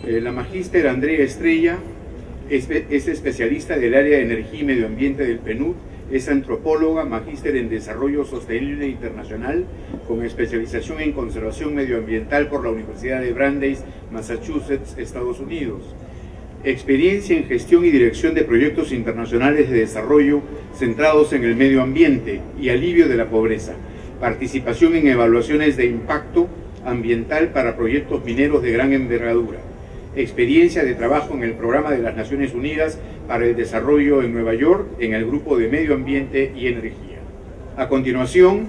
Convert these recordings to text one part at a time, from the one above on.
La magíster Andrea Estrella es especialista del área de energía y medio ambiente del PNUD, es antropóloga, magíster en desarrollo sostenible internacional, con especialización en conservación medioambiental por la Universidad de Brandeis, Massachusetts, Estados Unidos. Experiencia en gestión y dirección de proyectos internacionales de desarrollo centrados en el medio ambiente y alivio de la pobreza. Participación en evaluaciones de impacto ambiental para proyectos mineros de gran envergadura. Experiencia de trabajo en el Programa de las Naciones Unidas para el Desarrollo en Nueva York, en el Grupo de Medio Ambiente y Energía. A continuación,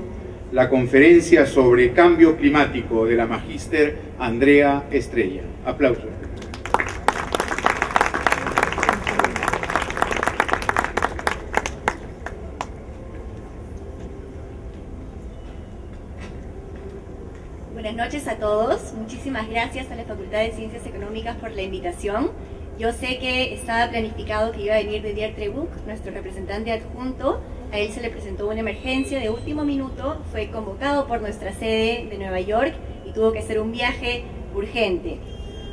la conferencia sobre cambio climático de la magíster Andrea Estrella. Aplausos. Buenas noches a todos, muchísimas gracias a la Facultad de Ciencias Económicas por la invitación. Yo sé que estaba planificado que iba a venir Didier Trebuch, nuestro representante adjunto. A él se le presentó una emergencia de último minuto, fue convocado por nuestra sede de Nueva York y tuvo que hacer un viaje urgente.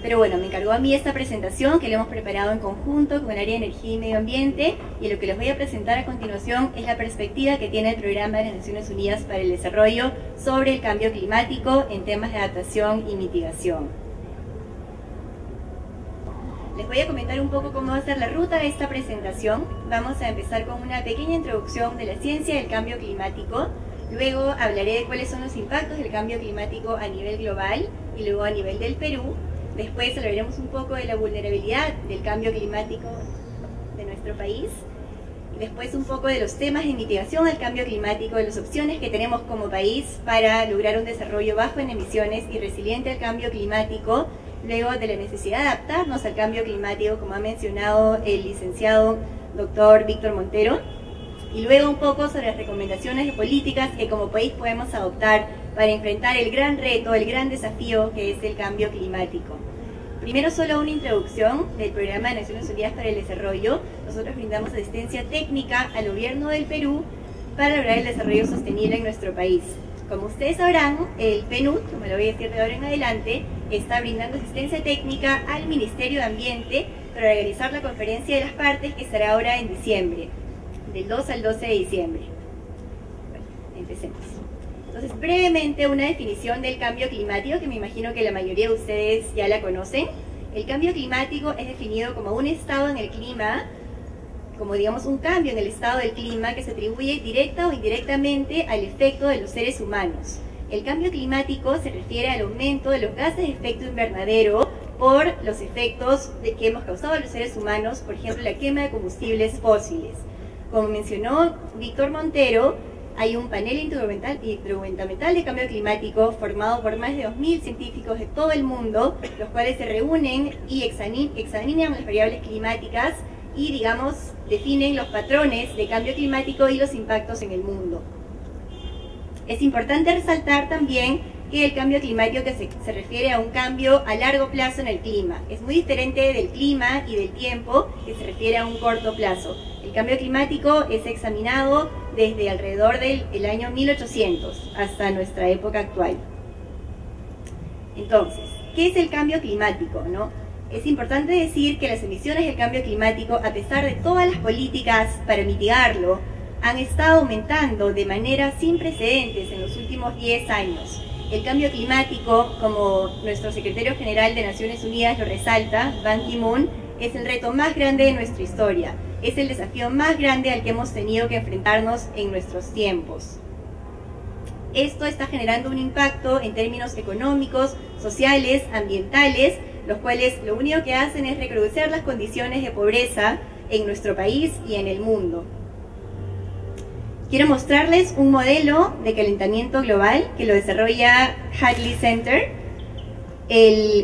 Pero bueno, me encargó a mí esta presentación que le hemos preparado en conjunto con el área de energía y medio ambiente, y lo que les voy a presentar a continuación es la perspectiva que tiene el Programa de las Naciones Unidas para el Desarrollo sobre el cambio climático en temas de adaptación y mitigación. Les voy a comentar un poco cómo va a ser la ruta de esta presentación. Vamos a empezar con una pequeña introducción de la ciencia del cambio climático. Luego hablaré de cuáles son los impactos del cambio climático a nivel global y luego a nivel del Perú. Después hablaremos un poco de la vulnerabilidad del cambio climático de nuestro país. Y después un poco de los temas de mitigación del cambio climático, de las opciones que tenemos como país para lograr un desarrollo bajo en emisiones y resiliente al cambio climático. Luego de la necesidad de adaptarnos al cambio climático, como ha mencionado el licenciado doctor Víctor Montero. Y luego un poco sobre las recomendaciones de políticas que como país podemos adoptar para enfrentar el gran reto, el gran desafío que es el cambio climático. Primero solo una introducción del Programa de Naciones Unidas para el Desarrollo. Nosotros brindamos asistencia técnica al gobierno del Perú para lograr el desarrollo sostenible en nuestro país. Como ustedes sabrán, el PNUD, como lo voy a decir de ahora en adelante, está brindando asistencia técnica al Ministerio de Ambiente para realizar la conferencia de las partes que estará ahora en diciembre, del 2 al 12 de diciembre. Bueno, empecemos. Entonces, brevemente una definición del cambio climático, que me imagino que la mayoría de ustedes ya la conocen. El cambio climático es definido como un estado en el clima, como digamos un cambio en el estado del clima que se atribuye directa o indirectamente al efecto de los seres humanos. El cambio climático se refiere al aumento de los gases de efecto invernadero por los efectos que hemos causado los seres humanos, por ejemplo la quema de combustibles fósiles. Como mencionó Víctor Montero, hay un panel intergubernamental de cambio climático formado por más de 2.000 científicos de todo el mundo, los cuales se reúnen y examinan las variables climáticas y, digamos, definen los patrones de cambio climático y los impactos en el mundo. Es importante resaltar también que el cambio climático se refiere a un cambio a largo plazo en el clima. Es muy diferente del clima y del tiempo, que se refiere a un corto plazo. El cambio climático es examinado desde alrededor del año 1800 hasta nuestra época actual. Entonces, ¿qué es el cambio climático, no? Es importante decir que las emisiones del cambio climático, a pesar de todas las políticas para mitigarlo, han estado aumentando de manera sin precedentes en los últimos 10 años. El cambio climático, como nuestro secretario general de Naciones Unidas lo resalta, Ban Ki-moon, es el reto más grande de nuestra historia. Es el desafío más grande al que hemos tenido que enfrentarnos en nuestros tiempos. Esto está generando un impacto en términos económicos, sociales, ambientales, los cuales lo único que hacen es recrudecer las condiciones de pobreza en nuestro país y en el mundo. Quiero mostrarles un modelo de calentamiento global que lo desarrolla Hadley Center.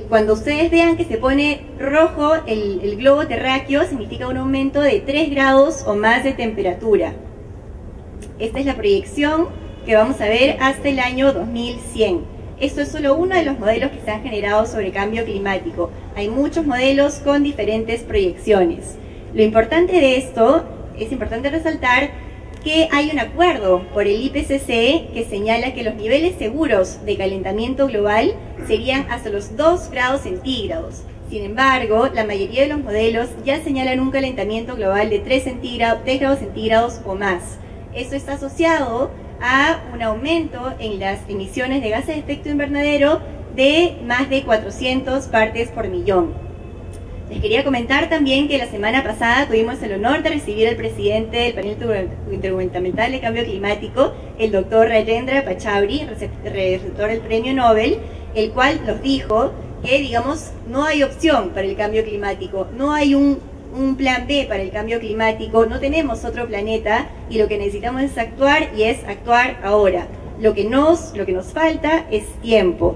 Cuando ustedes vean que se pone rojo el globo terráqueo, significa un aumento de 3 grados o más de temperatura. Esta es la proyección que vamos a ver hasta el año 2100. Esto es solo uno de los modelos que se han generado sobre cambio climático. Hay muchos modelos con diferentes proyecciones. Lo importante de esto, es importante resaltar que hay un acuerdo por el IPCC que señala que los niveles seguros de calentamiento global serían hasta los 2 grados centígrados. Sin embargo, la mayoría de los modelos ya señalan un calentamiento global de 3 grados centígrados o más. Esto está asociado a un aumento en las emisiones de gases de efecto invernadero de más de 400 partes por millón. Les quería comentar también que la semana pasada tuvimos el honor de recibir al presidente del panel intergubernamental de cambio climático, el doctor Rajendra Pachauri, receptor del premio Nobel, el cual nos dijo que, digamos, no hay opción para el cambio climático, no hay un plan B para el cambio climático, no tenemos otro planeta y lo que necesitamos es actuar, y es actuar ahora. Lo que nos falta es tiempo.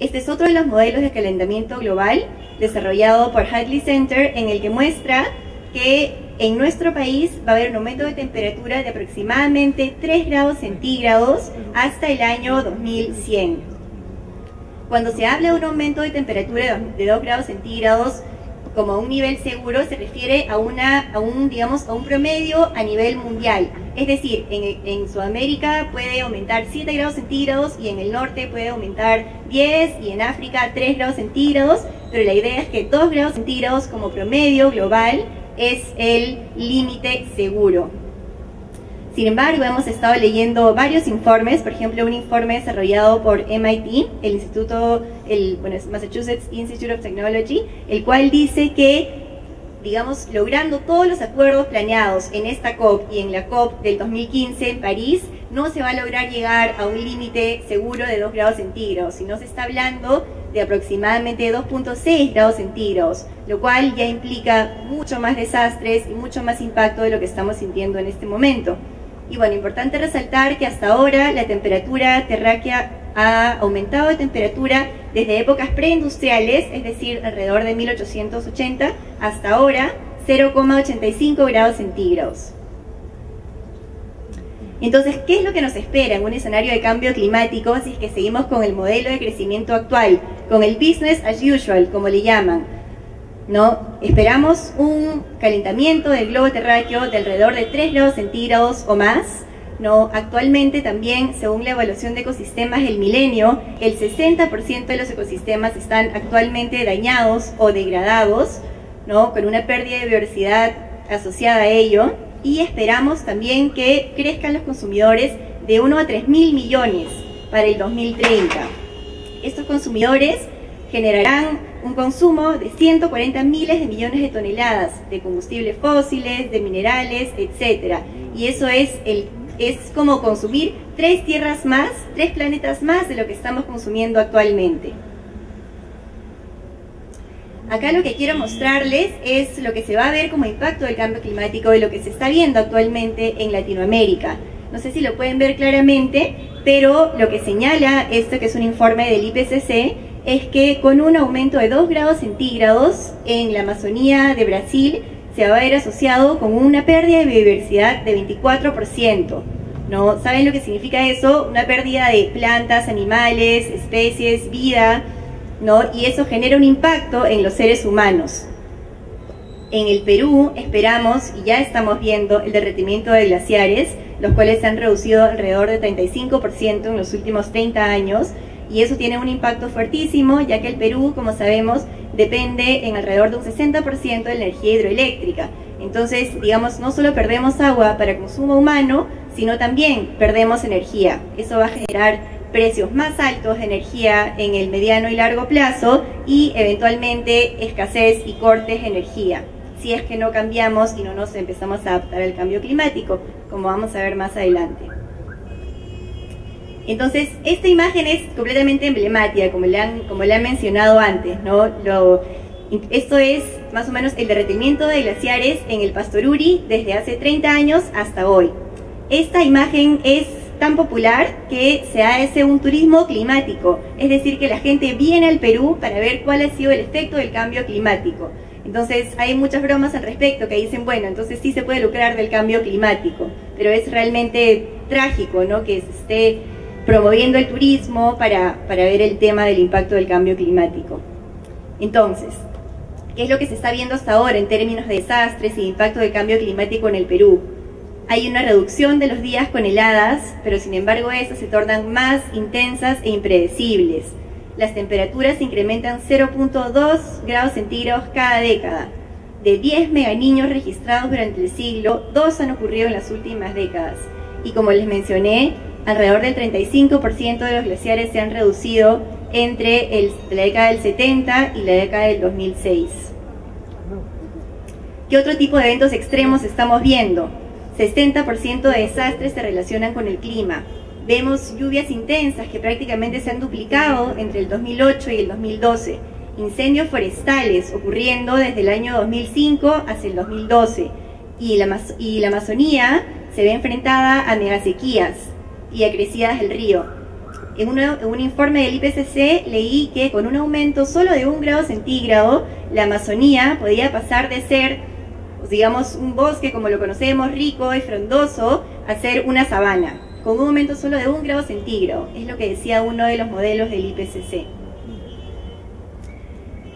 Este es otro de los modelos de calentamiento global desarrollado por Hadley Center, en el que muestra que en nuestro país va a haber un aumento de temperatura de aproximadamente 3 grados centígrados hasta el año 2100. Cuando se habla de un aumento de temperatura de 2 grados centígrados como un nivel seguro, se refiere a un promedio a nivel mundial. Es decir, en Sudamérica puede aumentar 7 grados centígrados y en el norte puede aumentar 10 y en África 3 grados centígrados, pero la idea es que 2 grados centígrados como promedio global es el límite seguro. Sin embargo, hemos estado leyendo varios informes, por ejemplo, un informe desarrollado por MIT, el Massachusetts Institute of Technology, el cual dice que, digamos, logrando todos los acuerdos planeados en esta COP y en la COP del 2015 en París, no se va a lograr llegar a un límite seguro de 2 grados centígrados, sino se está hablando de aproximadamente 2.6 grados centígrados, lo cual ya implica mucho más desastres y mucho más impacto de lo que estamos sintiendo en este momento. Y bueno, importante resaltar que hasta ahora la temperatura terráquea ha aumentado de temperatura desde épocas preindustriales, es decir, alrededor de 1880, hasta ahora 0,85 grados centígrados. Entonces, ¿qué es lo que nos espera en un escenario de cambio climático si es que seguimos con el modelo de crecimiento actual, con el business as usual, como le llaman? ¿No? Esperamos un calentamiento del globo terráqueo de alrededor de 3 grados centígrados o más, ¿no? Actualmente también, según la evaluación de ecosistemas del milenio, el 60% de los ecosistemas están actualmente dañados o degradados, ¿no? Con una pérdida de biodiversidad asociada a ello, y esperamos también que crezcan los consumidores de 1 a 3.000 millones para el 2030. Estos consumidores generarán un consumo de 140 miles de millones de toneladas de combustibles fósiles, de minerales, etc. Y eso es como consumir 3 tierras más, 3 planetas más de lo que estamos consumiendo actualmente. Acá lo que quiero mostrarles es lo que se va a ver como impacto del cambio climático y lo que se está viendo actualmente en Latinoamérica. No sé si lo pueden ver claramente, pero lo que señala esto, que es un informe del IPCC, es que con un aumento de 2 grados centígrados en la Amazonía de Brasil se va a ver asociado con una pérdida de biodiversidad de 24%. ¿No? ¿Saben lo que significa eso? Una pérdida de plantas, animales, especies, vida, ¿no? Y eso genera un impacto en los seres humanos. En el Perú esperamos, y ya estamos viendo, el derretimiento de glaciares, los cuales se han reducido alrededor de 35% en los últimos 30 años, y eso tiene un impacto fuertísimo, ya que el Perú, como sabemos, depende en alrededor de un 60% de la energía hidroeléctrica. Entonces, digamos, no solo perdemos agua para consumo humano, sino también perdemos energía. Eso va a generar precios más altos de energía en el mediano y largo plazo y eventualmente escasez y cortes de energía, si es que no cambiamos y no nos empezamos a adaptar al cambio climático, como vamos a ver más adelante. Entonces, esta imagen es completamente emblemática, como le han mencionado antes, ¿no? Esto es más o menos el derretimiento de glaciares en el Pastoruri desde hace 30 años hasta hoy. Esta imagen es tan popular que se hace un turismo climático, es decir, que la gente viene al Perú para ver cuál ha sido el efecto del cambio climático. Entonces hay muchas bromas al respecto que dicen, bueno, entonces sí se puede lucrar del cambio climático, pero es realmente trágico, ¿no?, que se esté promoviendo el turismo para ver el tema del impacto del cambio climático. Entonces, ¿qué es lo que se está viendo hasta ahora en términos de desastres y impacto del cambio climático en el Perú? Hay una reducción de los días con heladas, pero sin embargo esas se tornan más intensas e impredecibles. las temperaturas se incrementan 0.2 grados centígrados cada década. De 10 meganiños registrados durante el siglo, 2 han ocurrido en las últimas décadas. Y como les mencioné, alrededor del 35% de los glaciares se han reducido entre la década del 70 y la década del 2006. ¿Qué otro tipo de eventos extremos estamos viendo? 60% de desastres se relacionan con el clima. Vemos lluvias intensas que prácticamente se han duplicado entre el 2008 y el 2012. Incendios forestales ocurriendo desde el año 2005 hasta el 2012. Y la Amazonía se ve enfrentada a megasequías y a crecidas del río. En un informe del IPCC leí que con un aumento solo de 1 grado centígrado, la Amazonía podía pasar de ser, digamos, un bosque como lo conocemos, rico y frondoso, a ser una sabana, con un aumento solo de 1 grado centígrado. Es lo que decía uno de los modelos del IPCC.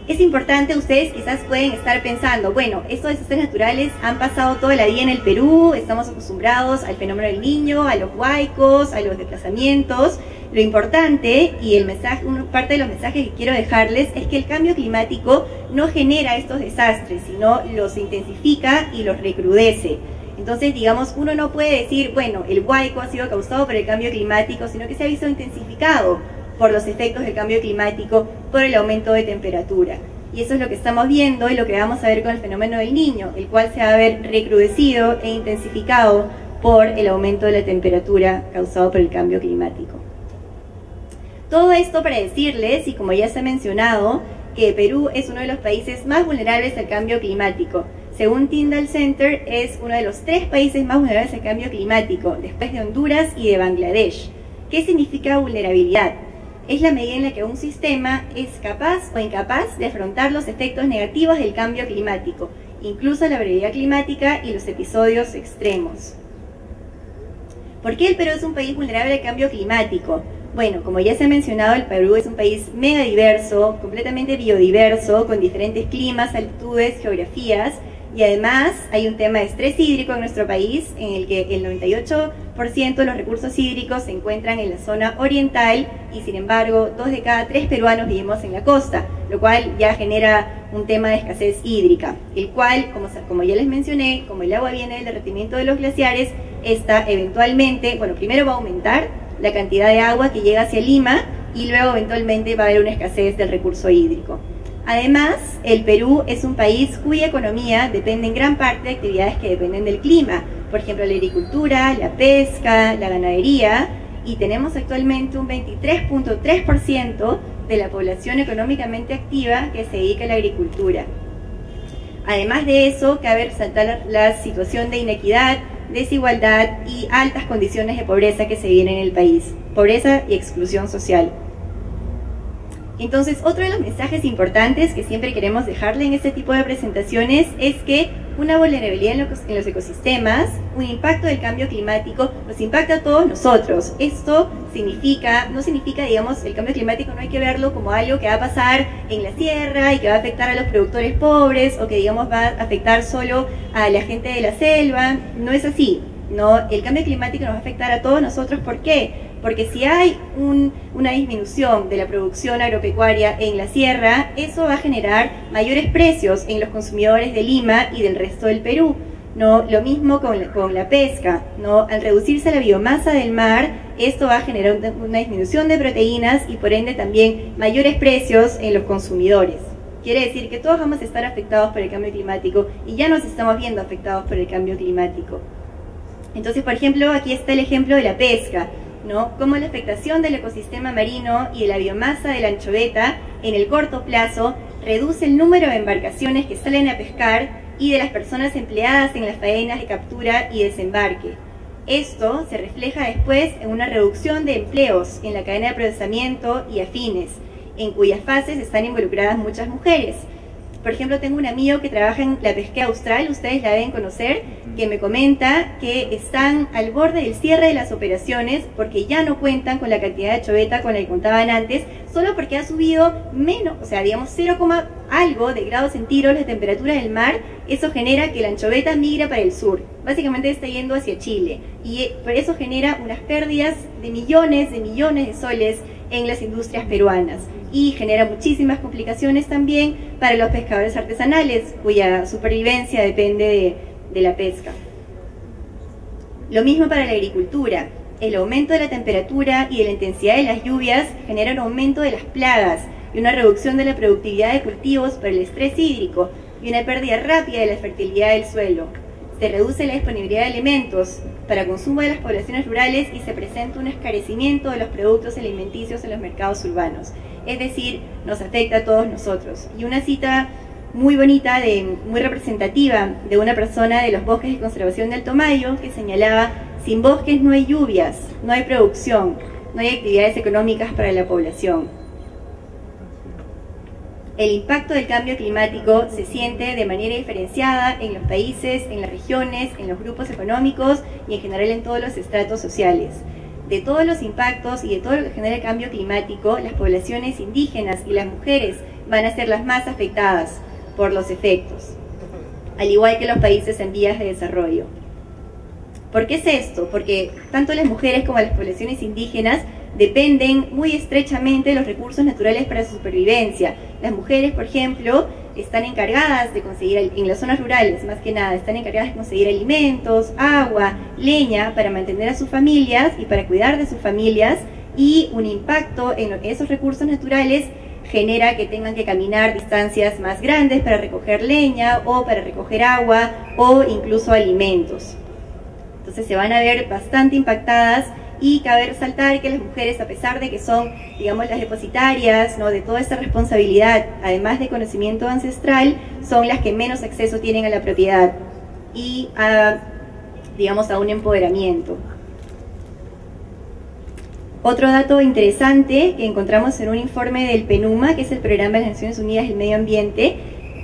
Es importante, ustedes quizás pueden estar pensando, bueno, estos desastres naturales han pasado toda la vida en el Perú, estamos acostumbrados al fenómeno del Niño, a los huaicos, a los desplazamientos. Lo importante, y parte de los mensajes que quiero dejarles, es que el cambio climático no genera estos desastres, sino los intensifica y los recrudece. Entonces, digamos, uno no puede decir, bueno, el huaico ha sido causado por el cambio climático, sino que se ha visto intensificado por los efectos del cambio climático, por el aumento de temperatura. Y eso es lo que estamos viendo y lo que vamos a ver con el fenómeno del Niño, el cual se va a ver recrudecido e intensificado por el aumento de la temperatura causado por el cambio climático. Todo esto para decirles, y como ya se ha mencionado, que Perú es uno de los países más vulnerables al cambio climático. Según Tyndall Center, es uno de los 3 países más vulnerables al cambio climático, después de Honduras y de Bangladesh. ¿Qué significa vulnerabilidad? Es la medida en la que un sistema es capaz o incapaz de afrontar los efectos negativos del cambio climático, incluso la variabilidad climática y los episodios extremos. ¿Por qué el Perú es un país vulnerable al cambio climático? Bueno, como ya se ha mencionado, el Perú es un país mega diverso, completamente biodiverso, con diferentes climas, altitudes, geografías, y además hay un tema de estrés hídrico en nuestro país, en el que el 98% de los recursos hídricos se encuentran en la zona oriental, y sin embargo 2 de cada 3 peruanos vivimos en la costa, lo cual ya genera un tema de escasez hídrica, el cual, como ya les mencioné, como el agua viene del derretimiento de los glaciares, esta eventualmente, bueno, primero va a aumentar la cantidad de agua que llega hacia Lima, y luego eventualmente va a haber una escasez del recurso hídrico. Además, el Perú es un país cuya economía depende en gran parte de actividades que dependen del clima, por ejemplo la agricultura, la pesca, la ganadería, y tenemos actualmente un 23.3% de la población económicamente activa que se dedica a la agricultura. Además de eso, cabe resaltar la situación de inequidad, desigualdad y altas condiciones de pobreza que se viven en el país, pobreza y exclusión social. Entonces, otro de los mensajes importantes que siempre queremos dejarle en este tipo de presentaciones es que una vulnerabilidad en los ecosistemas, un impacto del cambio climático, nos impacta a todos nosotros. Esto no significa, digamos, el cambio climático no hay que verlo como algo que va a pasar en la sierra y que va a afectar a los productores pobres, o que, digamos, va a afectar solo a la gente de la selva. No es así. No, el cambio climático nos va a afectar a todos nosotros. ¿Por qué? Porque si hay una disminución de la producción agropecuaria en la sierra, eso va a generar mayores precios en los consumidores de Lima y del resto del Perú. ¿No? Lo mismo con la pesca, ¿no? Al reducirse la biomasa del mar, esto va a generar una disminución de proteínas y por ende también mayores precios en los consumidores. Quiere decir que todos vamos a estar afectados por el cambio climático y ya nos estamos viendo afectados por el cambio climático. Entonces, por ejemplo, aquí está el ejemplo de la pesca, ¿no? Cómo la afectación del ecosistema marino y de la biomasa de la anchoveta en el corto plazo reduce el número de embarcaciones que salen a pescar y de las personas empleadas en las faenas de captura y desembarque. Esto se refleja después en una reducción de empleos en la cadena de procesamiento y afines, en cuyas fases están involucradas muchas mujeres. Por ejemplo, tengo un amigo que trabaja en la pesquera austral, ustedes la deben conocer, que me comenta que están al borde del cierre de las operaciones porque ya no cuentan con la cantidad de anchoveta con la que contaban antes, solo porque ha subido menos, o sea, digamos 0, algo de grados centígrados la temperatura del mar. Eso genera que la anchoveta migra para el sur, básicamente está yendo hacia Chile, y por eso genera unas pérdidas de millones de soles en las industrias peruanas y genera muchísimas complicaciones también para los pescadores artesanales, cuya supervivencia depende de la pesca. Lo mismo para la agricultura. El aumento de la temperatura y de la intensidad de las lluvias genera un aumento de las plagas y una reducción de la productividad de cultivos por el estrés hídrico y una pérdida rápida de la fertilidad del suelo. Se reduce la disponibilidad de alimentos para consumo de las poblaciones rurales y se presenta un escarecimiento de los productos alimenticios en los mercados urbanos. Es decir, nos afecta a todos nosotros. Y una cita muy bonita, muy representativa, de una persona de los bosques de conservación de Alto Mayo, que señalaba: sin bosques no hay lluvias, no hay producción, no hay actividades económicas para la población. El impacto del cambio climático se siente de manera diferenciada en los países, en las regiones, en los grupos económicos y en general en todos los estratos sociales. De todos los impactos y de todo lo que genera el cambio climático, las poblaciones indígenas y las mujeres van a ser las más afectadas por los efectos, al igual que los países en vías de desarrollo. ¿Por qué es esto? Porque tanto las mujeres como las poblaciones indígenas dependen muy estrechamente de los recursos naturales para su supervivencia. Las mujeres, por ejemplo, están encargadas de conseguir, en las zonas rurales más que nada, están encargadas de conseguir alimentos, agua, leña para mantener a sus familias y para cuidar de sus familias, y un impacto en esos recursos naturales genera que tengan que caminar distancias más grandes para recoger leña o para recoger agua o incluso alimentos. Entonces se van a ver bastante impactadas. Y cabe resaltar que las mujeres, a pesar de que son, digamos, las depositarias, ¿no?, de toda esta responsabilidad, además de conocimiento ancestral, son las que menos acceso tienen a la propiedad y digamos, a un empoderamiento. Otro dato interesante que encontramos en un informe del PNUMA, que es el Programa de las Naciones Unidas del Medio Ambiente,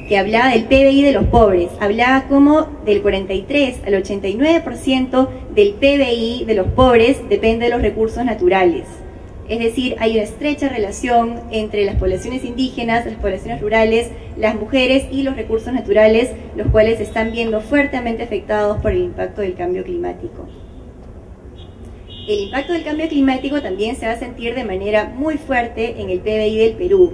que hablaba del PBI de los pobres, hablaba como del 43 al 89% del PBI de los pobres depende de los recursos naturales. Es decir, hay una estrecha relación entre las poblaciones indígenas, las poblaciones rurales, las mujeres y los recursos naturales, los cuales se están viendo fuertemente afectados por el impacto del cambio climático. El impacto del cambio climático también se va a sentir de manera muy fuerte en el PBI del Perú.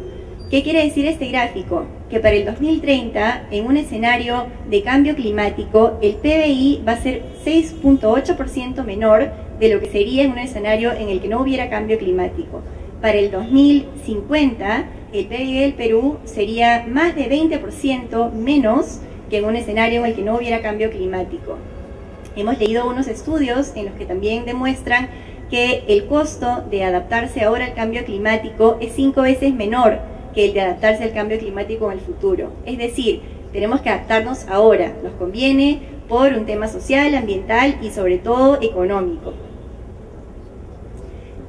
¿Qué quiere decir este gráfico? Que para el 2030, en un escenario de cambio climático, el PBI va a ser 6.8% menor de lo que sería en un escenario en el que no hubiera cambio climático. Para el 2050, el PBI del Perú sería más de 20% menos que en un escenario en el que no hubiera cambio climático. Hemos leído unos estudios en los que también demuestran que el costo de adaptarse ahora al cambio climático es 5 veces menor que el de adaptarse al cambio climático en el futuro. Es decir, tenemos que adaptarnos ahora, nos conviene por un tema social, ambiental y sobre todo económico.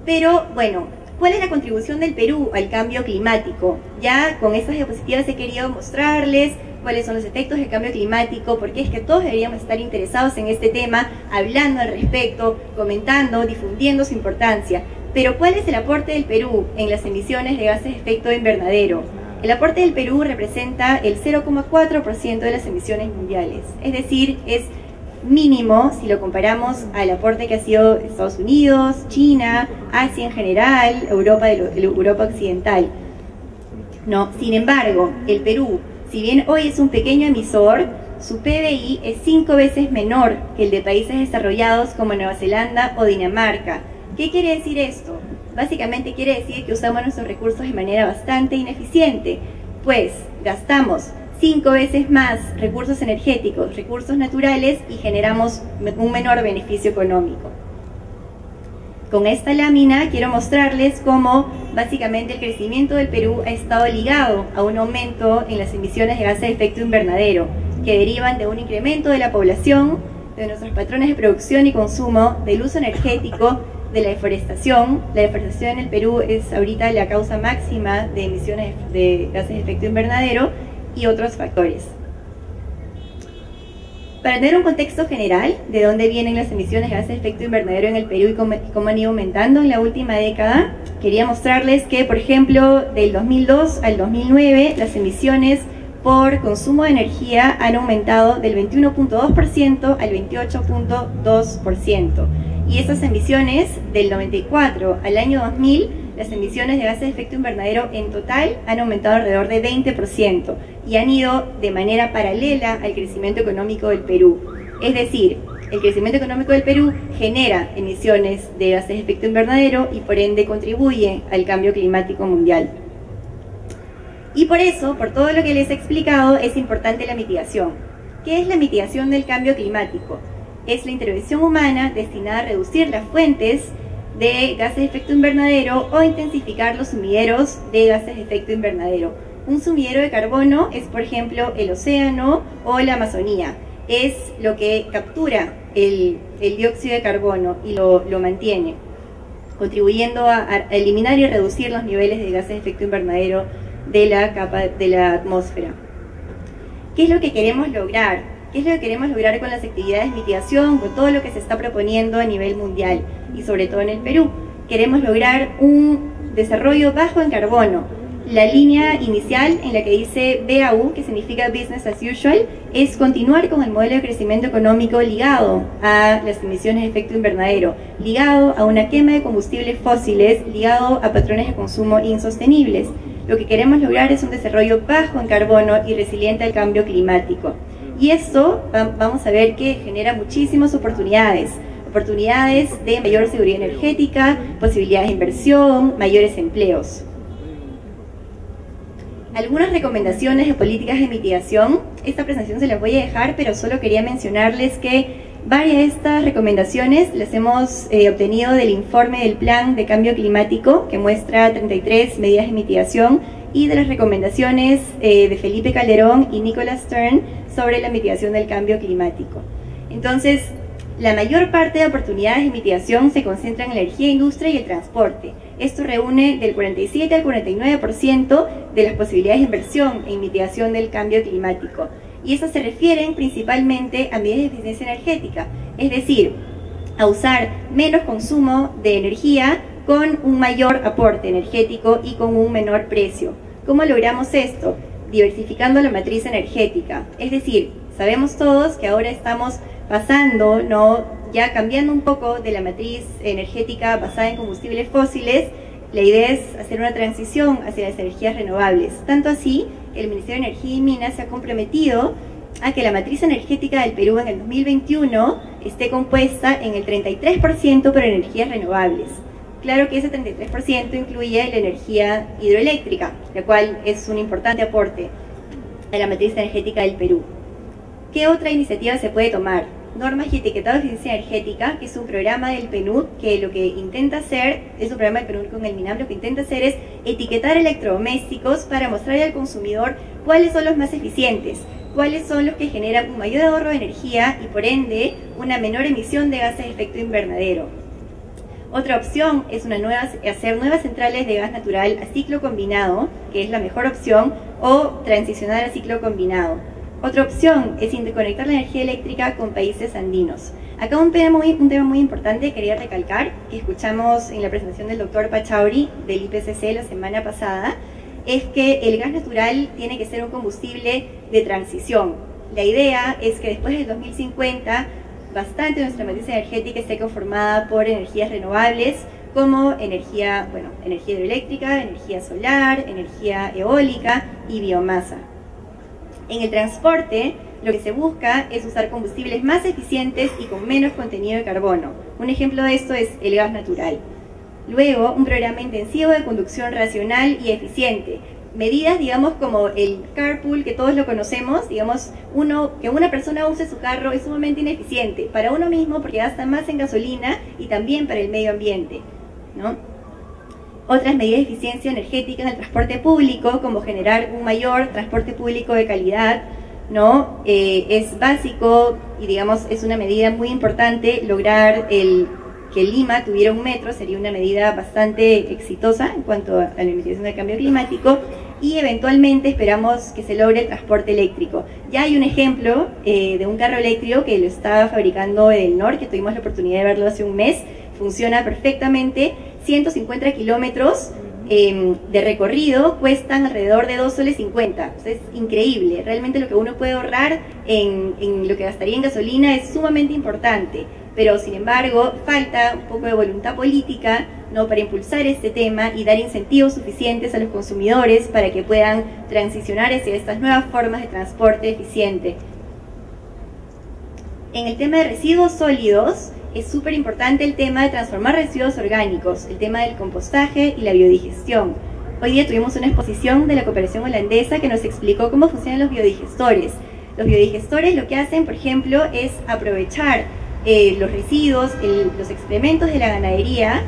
Pero bueno, ¿cuál es la contribución del Perú al cambio climático? Ya con estas diapositivas he querido mostrarles cuáles son los efectos del cambio climático, porque es que todos deberíamos estar interesados en este tema, hablando al respecto, comentando, difundiendo su importancia. Pero ¿cuál es el aporte del Perú en las emisiones de gases de efecto invernadero? El aporte del Perú representa el 0,4% de las emisiones mundiales, es decir, es mínimo si lo comparamos al aporte que ha sido Estados Unidos, China, Asia en general, Europa occidental. No, sin embargo, el Perú, si bien hoy es un pequeño emisor, su PBI es 5 veces menor que el de países desarrollados como Nueva Zelanda o Dinamarca. ¿Qué quiere decir esto? Básicamente quiere decir que usamos nuestros recursos de manera bastante ineficiente, pues gastamos 5 veces más recursos energéticos, recursos naturales y generamos un menor beneficio económico. Con esta lámina quiero mostrarles cómo básicamente el crecimiento del Perú ha estado ligado a un aumento en las emisiones de gases de efecto invernadero, que derivan de un incremento de la población, de nuestros patrones de producción y consumo, del uso energético, de la deforestación. La deforestación en el Perú es ahorita la causa máxima de emisiones de gases de efecto invernadero y otros factores. Para tener un contexto general de dónde vienen las emisiones de gases de efecto invernadero en el Perú y cómo han ido aumentando en la última década, quería mostrarles que, por ejemplo, del 2002 al 2009, las emisiones por consumo de energía han aumentado del 21.2% al 28.2%. Y esas emisiones, del 94 al año 2000, las emisiones de gases de efecto invernadero en total han aumentado alrededor de 20% y han ido de manera paralela al crecimiento económico del Perú. Es decir, el crecimiento económico del Perú genera emisiones de gases de efecto invernadero y por ende contribuye al cambio climático mundial. Y por eso, por todo lo que les he explicado, es importante la mitigación. ¿Qué es la mitigación del cambio climático? Es la intervención humana destinada a reducir las fuentes de gases de efecto invernadero o intensificar los sumideros de gases de efecto invernadero. Un sumidero de carbono es, por ejemplo, el océano o la Amazonía. Es lo que captura el dióxido de carbono y lo mantiene, contribuyendo a eliminar y reducir los niveles de gases de efecto invernadero de la capa de la atmósfera. ¿Qué es lo que queremos lograr? ¿Qué es lo que queremos lograr con las actividades de mitigación, con todo lo que se está proponiendo a nivel mundial y sobre todo en el Perú? Queremos lograr un desarrollo bajo en carbono. La línea inicial en la que dice BAU, que significa Business as Usual, es continuar con el modelo de crecimiento económico ligado a las emisiones de efecto invernadero, ligado a una quema de combustibles fósiles, ligado a patrones de consumo insostenibles. Lo que queremos lograr es un desarrollo bajo en carbono y resiliente al cambio climático. Y esto vamos a ver que genera muchísimas oportunidades de mayor seguridad energética, posibilidades de inversión, mayores empleos. Algunas recomendaciones de políticas de mitigación. Esta presentación se las voy a dejar, pero solo quería mencionarles que varias de estas recomendaciones las hemos obtenido del informe del Plan de Cambio Climático, que muestra 33 medidas de mitigación, y de las recomendaciones de Felipe Calderón y Nicholas Stern sobre la mitigación del cambio climático. Entonces, la mayor parte de oportunidades de mitigación se concentran en la energía, industria y el transporte. Esto reúne del 47 al 49% de las posibilidades de inversión en mitigación del cambio climático. Y esas se refieren principalmente a medidas de eficiencia energética, es decir, a usar menos consumo de energía con un mayor aporte energético y con un menor precio. ¿Cómo logramos esto? Diversificando la matriz energética. Es decir, sabemos todos que ahora estamos pasando, ya cambiando un poco de la matriz energética basada en combustibles fósiles. La idea es hacer una transición hacia las energías renovables. Tanto así, el Ministerio de Energía y Minas se ha comprometido a que la matriz energética del Perú en el 2021 esté compuesta en el 33% por energías renovables. Claro que ese 33% incluye la energía hidroeléctrica, la cual es un importante aporte a la matriz energética del Perú. ¿Qué otra iniciativa se puede tomar? Normas y etiquetado de eficiencia energética, que es un programa del PNUD, que lo que intenta hacer, es un programa del PNUD con el MINAM, lo que intenta hacer es etiquetar electrodomésticos para mostrarle al consumidor cuáles son los más eficientes, cuáles son los que generan un mayor ahorro de energía y por ende una menor emisión de gases de efecto invernadero. Otra opción es hacer nuevas centrales de gas natural a ciclo combinado, que es la mejor opción, o transicionar a ciclo combinado. Otra opción es interconectar la energía eléctrica con países andinos. Acá un tema muy importante quería recalcar, que escuchamos en la presentación del doctor Pachauri del IPCC la semana pasada, es que el gas natural tiene que ser un combustible de transición. La idea es que después del 2050, bastante de nuestra matriz energética esté conformada por energías renovables, como energía hidroeléctrica, energía solar, energía eólica y biomasa. En el transporte, lo que se busca es usar combustibles más eficientes y con menos contenido de carbono. Un ejemplo de esto es el gas natural. Luego, un programa intensivo de conducción racional y eficiente. Medidas, digamos, como el carpool, que todos lo conocemos, digamos, que una persona use su carro es sumamente ineficiente para uno mismo porque gasta más en gasolina y también para el medio ambiente, ¿no? Otras medidas de eficiencia energética en el transporte público, como generar un mayor transporte público de calidad, ¿no? Es básico y, digamos, es una medida muy importante lograr que Lima tuviera un metro, sería una medida bastante exitosa en cuanto a la mitigación del cambio climático, y eventualmente esperamos que se logre el transporte eléctrico. Ya hay un ejemplo de un carro eléctrico que lo está fabricando Edelnor, que tuvimos la oportunidad de verlo hace un mes, funciona perfectamente. 150 kilómetros de recorrido cuestan alrededor de 2,50 soles. O sea, es increíble. Realmente lo que uno puede ahorrar en lo que gastaría en gasolina es sumamente importante. Pero sin embargo, falta un poco de voluntad política ¿no?, para impulsar este tema y dar incentivos suficientes a los consumidores para que puedan transicionar hacia estas nuevas formas de transporte eficiente. En el tema de residuos sólidos, es súper importante el tema de transformar residuos orgánicos, el tema del compostaje y la biodigestión. Hoy día tuvimos una exposición de la cooperación holandesa que nos explicó cómo funcionan los biodigestores. Los biodigestores lo que hacen, por ejemplo, es aprovechar los residuos, los excrementos de la ganadería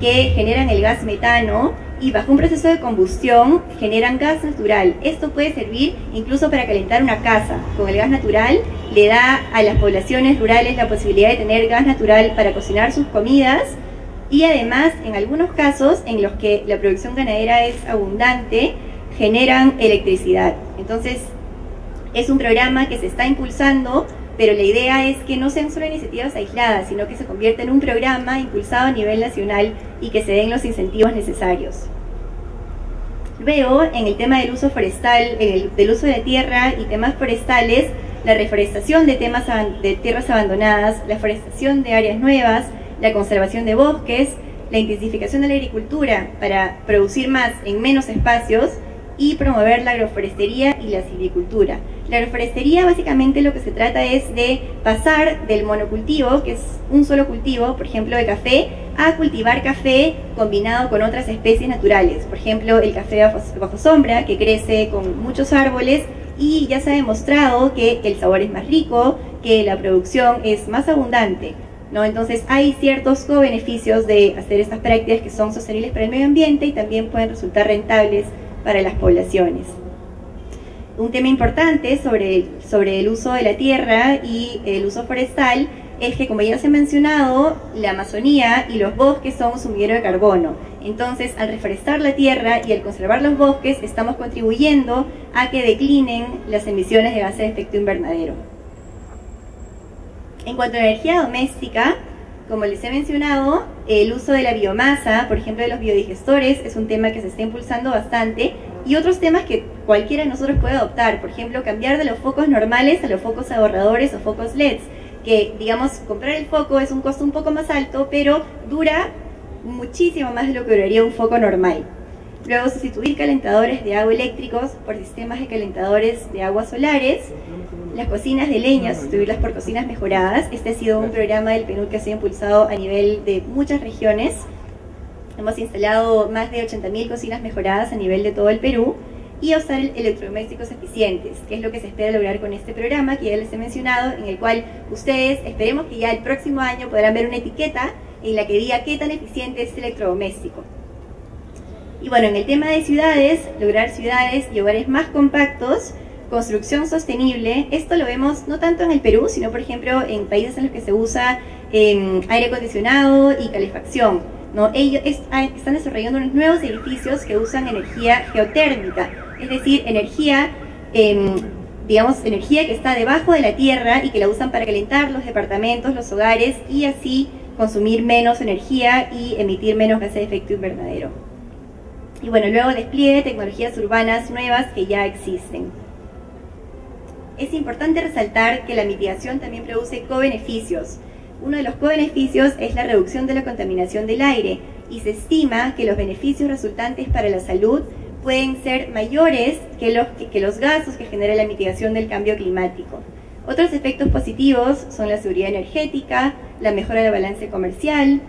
que generan el gas metano y bajo un proceso de combustión generan gas natural. Esto puede servir incluso para calentar una casa. Con el gas natural le da a las poblaciones rurales la posibilidad de tener gas natural para cocinar sus comidas y además en algunos casos en los que la producción ganadera es abundante generan electricidad. Entonces es un programa que se está impulsando, pero la idea es que no sean solo iniciativas aisladas, sino que se convierta en un programa impulsado a nivel nacional y que se den los incentivos necesarios. Luego, en el tema del uso forestal, del uso de la tierra y temas forestales, la reforestación de tierras abandonadas, la forestación de áreas nuevas, la conservación de bosques, la intensificación de la agricultura para producir más en menos espacios y promover la agroforestería y la silvicultura. La agroforestería básicamente lo que se trata es de pasar del monocultivo, que es un solo cultivo, por ejemplo de café, a cultivar café combinado con otras especies naturales. Por ejemplo, el café bajo sombra, que crece con muchos árboles y ya se ha demostrado que el sabor es más rico, que la producción es más abundante, ¿no? Entonces hay ciertos co-beneficios de hacer estas prácticas que son sostenibles para el medio ambiente y también pueden resultar rentables para las poblaciones. Un tema importante sobre el uso de la tierra y el uso forestal es que, como ya se ha mencionado, la Amazonía y los bosques son un sumidero de carbono. Entonces, al reforestar la tierra y al conservar los bosques, estamos contribuyendo a que declinen las emisiones de gases de efecto invernadero. En cuanto a la energía doméstica, como les he mencionado, el uso de la biomasa, por ejemplo de los biodigestores, es un tema que se está impulsando bastante, y otros temas que cualquiera de nosotros puede adoptar, por ejemplo, cambiar de los focos normales a los focos ahorradores o focos LEDs, que, digamos, comprar el foco es un costo un poco más alto, pero dura muchísimo más de lo que duraría un foco normal. Luego, sustituir calentadores de agua eléctricos por sistemas de calentadores de agua solares. Las cocinas de leña, sustituirlas por cocinas mejoradas. Este ha sido un programa del PNUD que ha sido impulsado a nivel de muchas regiones. Hemos instalado más de 80.000 cocinas mejoradas a nivel de todo el Perú. Y usar electrodomésticos eficientes, que es lo que se espera lograr con este programa que ya les he mencionado, en el cual ustedes, esperemos que ya el próximo año podrán ver una etiqueta en la que diga qué tan eficiente es el electrodoméstico. Y bueno, en el tema de ciudades, lograr ciudades y hogares más compactos, construcción sostenible. Esto lo vemos no tanto en el Perú, sino por ejemplo en países en los que se usa aire acondicionado y calefacción, ¿no? Ellos están desarrollando unos nuevos edificios que usan energía geotérmica, es decir, energía, digamos, energía que está debajo de la tierra y que la usan para calentar los departamentos, los hogares y así consumir menos energía y emitir menos gases de efecto invernadero. Y bueno, luego despliegue de tecnologías urbanas nuevas que ya existen. Es importante resaltar que la mitigación también produce co-beneficios. Uno de los co-beneficios es la reducción de la contaminación del aire y se estima que los beneficios resultantes para la salud pueden ser mayores que los gastos que genera la mitigación del cambio climático. Otros efectos positivos son la seguridad energética, la mejora de balance comercial,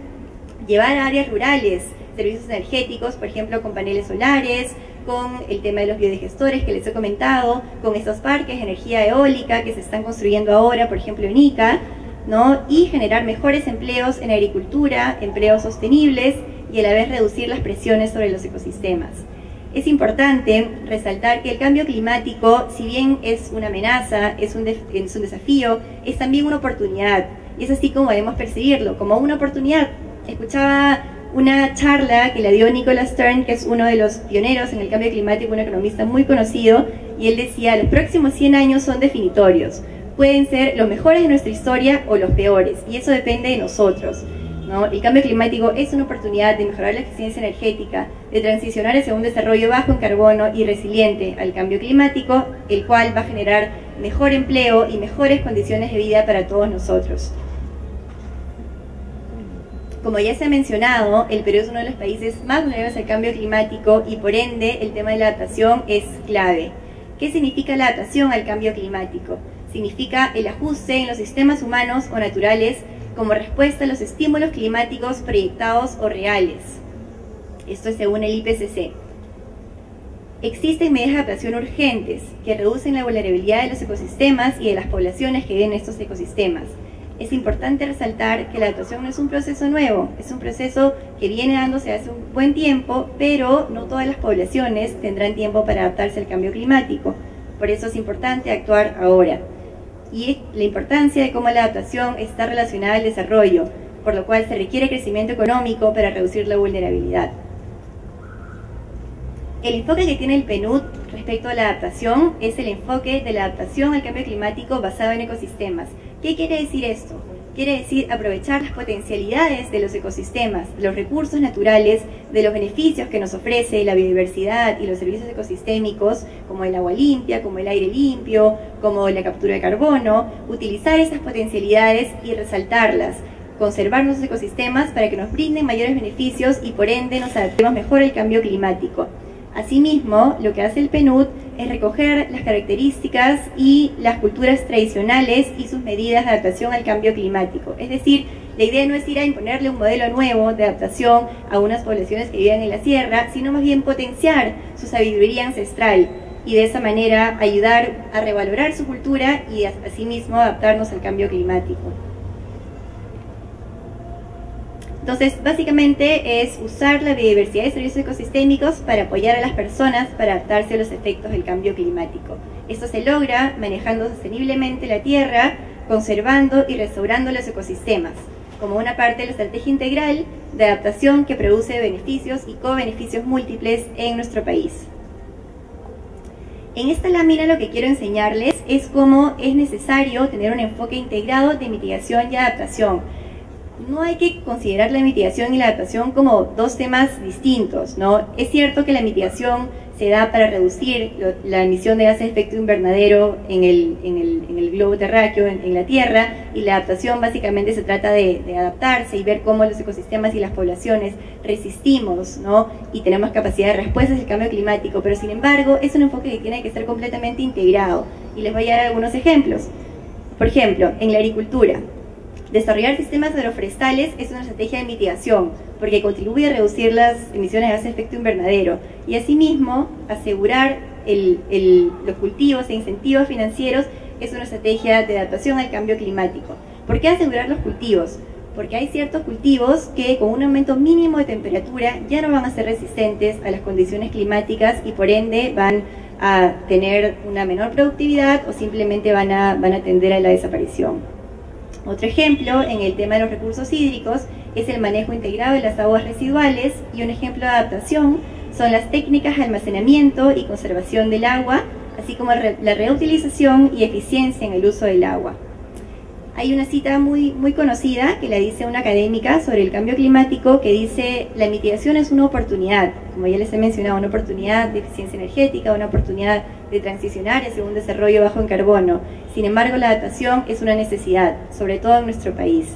llevar a áreas rurales servicios energéticos, por ejemplo con paneles solares, con el tema de los biodigestores que les he comentado, con estos parques de energía eólica que se están construyendo ahora, por ejemplo en Ica, ¿no? Y generar mejores empleos en agricultura, empleos sostenibles y a la vez reducir las presiones sobre los ecosistemas. Es importante resaltar que el cambio climático, si bien es una amenaza, es un desafío, es también una oportunidad. Y es así como debemos percibirlo, como una oportunidad. Escuchaba una charla que la dio Nicholas Stern, que es uno de los pioneros en el cambio climático, un economista muy conocido, y él decía, los próximos 100 años son definitorios. Pueden ser los mejores de nuestra historia o los peores, y eso depende de nosotros, ¿no? El cambio climático es una oportunidad de mejorar la eficiencia energética, de transicionar hacia un desarrollo bajo en carbono y resiliente al cambio climático, el cual va a generar mejor empleo y mejores condiciones de vida para todos nosotros. Como ya se ha mencionado, el Perú es uno de los países más vulnerables al cambio climático y por ende el tema de la adaptación es clave. ¿Qué significa la adaptación al cambio climático? Significa el ajuste en los sistemas humanos o naturales como respuesta a los estímulos climáticos proyectados o reales. Esto es según el IPCC. Existen medidas de adaptación urgentes que reducen la vulnerabilidad de los ecosistemas y de las poblaciones que viven en estos ecosistemas. Es importante resaltar que la adaptación no es un proceso nuevo, es un proceso que viene dándose hace un buen tiempo, pero no todas las poblaciones tendrán tiempo para adaptarse al cambio climático. Por eso es importante actuar ahora. Y la importancia de cómo la adaptación está relacionada al desarrollo, por lo cual se requiere crecimiento económico para reducir la vulnerabilidad. El enfoque que tiene el PNUD respecto a la adaptación es el enfoque de la adaptación al cambio climático basado en ecosistemas. ¿Qué quiere decir esto? Quiere decir aprovechar las potencialidades de los ecosistemas, de los recursos naturales, de los beneficios que nos ofrece la biodiversidad y los servicios ecosistémicos, como el agua limpia, como el aire limpio, como la captura de carbono, utilizar esas potencialidades y resaltarlas, conservar nuestros ecosistemas para que nos brinden mayores beneficios y por ende nos adaptemos mejor al cambio climático. Asimismo, lo que hace el PNUD es recoger las características y las culturas tradicionales y sus medidas de adaptación al cambio climático. Es decir, la idea no es ir a imponerle un modelo nuevo de adaptación a unas poblaciones que viven en la sierra, sino más bien potenciar su sabiduría ancestral y de esa manera ayudar a revalorar su cultura y asimismo adaptarnos al cambio climático. Entonces, básicamente es usar la biodiversidad y servicios ecosistémicos para apoyar a las personas para adaptarse a los efectos del cambio climático. Esto se logra manejando sosteniblemente la tierra, conservando y restaurando los ecosistemas, como una parte de la estrategia integral de adaptación que produce beneficios y co-beneficios múltiples en nuestro país. En esta lámina lo que quiero enseñarles es cómo es necesario tener un enfoque integrado de mitigación y adaptación. No hay que considerar la mitigación y la adaptación como dos temas distintos, ¿no? Es cierto que la mitigación se da para reducir la emisión de gases de efecto invernadero en el globo terráqueo, en la Tierra, y la adaptación básicamente se trata de adaptarse y ver cómo los ecosistemas y las poblaciones resistimos, ¿no? Y tenemos capacidad de respuesta al cambio climático, pero sin embargo es un enfoque que tiene que ser completamente integrado. Y les voy a dar algunos ejemplos. Por ejemplo, en la agricultura. Desarrollar sistemas agroforestales es una estrategia de mitigación porque contribuye a reducir las emisiones de gases de efecto invernadero y asimismo asegurar los cultivos e incentivos financieros es una estrategia de adaptación al cambio climático. ¿Por qué asegurar los cultivos? Porque hay ciertos cultivos que con un aumento mínimo de temperatura ya no van a ser resistentes a las condiciones climáticas y por ende van a tener una menor productividad o simplemente van a tender a la desaparición. Otro ejemplo en el tema de los recursos hídricos es el manejo integrado de las aguas residuales y un ejemplo de adaptación son las técnicas de almacenamiento y conservación del agua, así como la reutilización y eficiencia en el uso del agua. Hay una cita muy conocida que la dice una académica sobre el cambio climático que dice: la mitigación es una oportunidad, como ya les he mencionado, una oportunidad de eficiencia energética, una oportunidad de transicionar hacia un desarrollo bajo en carbono. Sin embargo, la adaptación es una necesidad, sobre todo en nuestro país.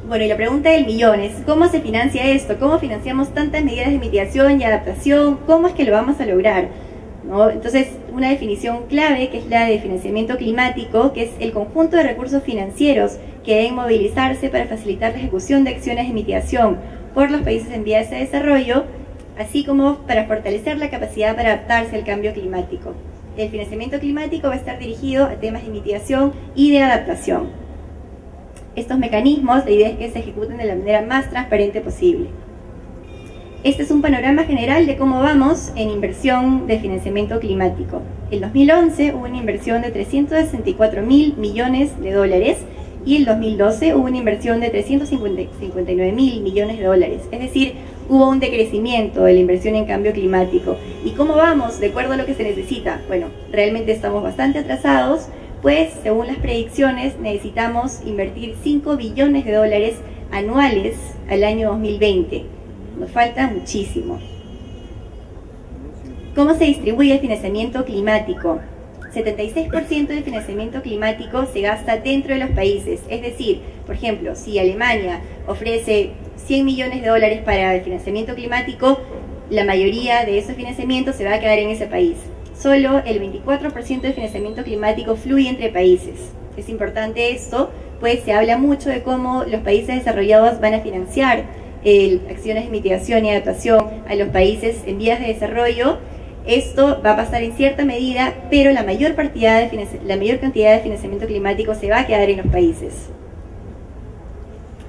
Bueno, y la pregunta del millón es: ¿cómo se financia esto? ¿Cómo financiamos tantas medidas de mitigación y adaptación? ¿Cómo es que lo vamos a lograr? ¿No? Entonces, una definición clave que es la de financiamiento climático, que es el conjunto de recursos financieros que deben movilizarse para facilitar la ejecución de acciones de mitigación por los países en vías de desarrollo, así como para fortalecer la capacidad para adaptarse al cambio climático. El financiamiento climático va a estar dirigido a temas de mitigación y de adaptación. Estos mecanismos, la idea es que se ejecuten de la manera más transparente posible. Este es un panorama general de cómo vamos en inversión de financiamiento climático. En 2011 hubo una inversión de 364.000 millones de dólares y en 2012 hubo una inversión de 359.000 millones de dólares. Es decir, hubo un decrecimiento de la inversión en cambio climático. ¿Y cómo vamos de acuerdo a lo que se necesita? Bueno, realmente estamos bastante atrasados, pues según las predicciones necesitamos invertir 5 billones de dólares anuales al año 2020. Nos falta muchísimo. ¿Cómo se distribuye el financiamiento climático? 76% del financiamiento climático se gasta dentro de los países. Es decir, por ejemplo, si Alemania ofrece 100 millones de dólares para el financiamiento climático, la mayoría de esos financiamientos se va a quedar en ese país. Solo el 24% del financiamiento climático fluye entre países. Es importante esto, pues se habla mucho de cómo los países desarrollados van a financiar acciones de mitigación y adaptación a los países en vías de desarrollo. Esto va a pasar en cierta medida, pero la mayor cantidad de financiamiento climático se va a quedar en los países.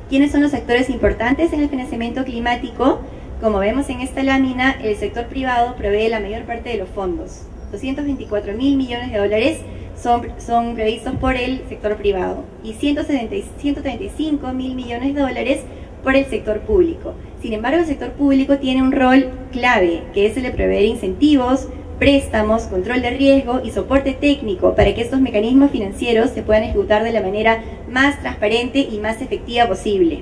¿Quiénes son los actores importantes en el financiamiento climático? Como vemos en esta lámina, el sector privado provee la mayor parte de los fondos. 224.000 millones de dólares son previstos por el sector privado y 135.000 millones de dólares por el sector público. Sin embargo, el sector público tiene un rol clave, que es el de proveer incentivos, préstamos, control de riesgo y soporte técnico para que estos mecanismos financieros se puedan ejecutar de la manera más transparente y más efectiva posible.